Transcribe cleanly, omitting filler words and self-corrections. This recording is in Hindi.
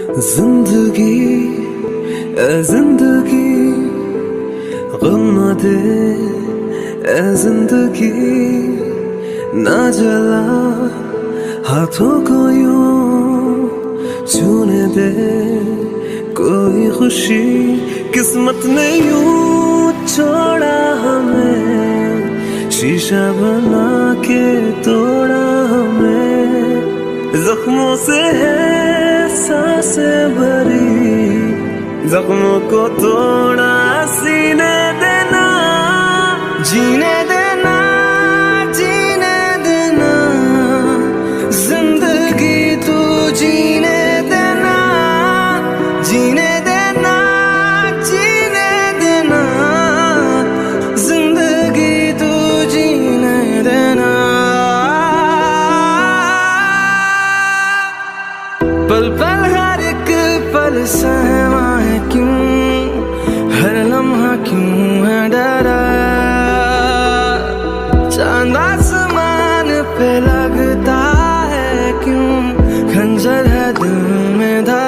जिंदगी ए जिंदगी गम न दे ए जिंदगी ना जला हाथों को यूं छूने दे कोई खुशी किस्मत ने यूं छोड़ा हमें शीशा बना के तोड़ा हमें जख्मों से है सांसें भरी जख्मों को तोड़ा सीने देना जीने देना जीने देना जिंदगी तू जीने देना जीने देना जीने देना जिंदगी तू जीने देना पल पल हर एक पल सहमा है क्यों हर लम्हा क्यों है डरा चांद आसमान पे लगता है क्यों खंजर है दिल में धरा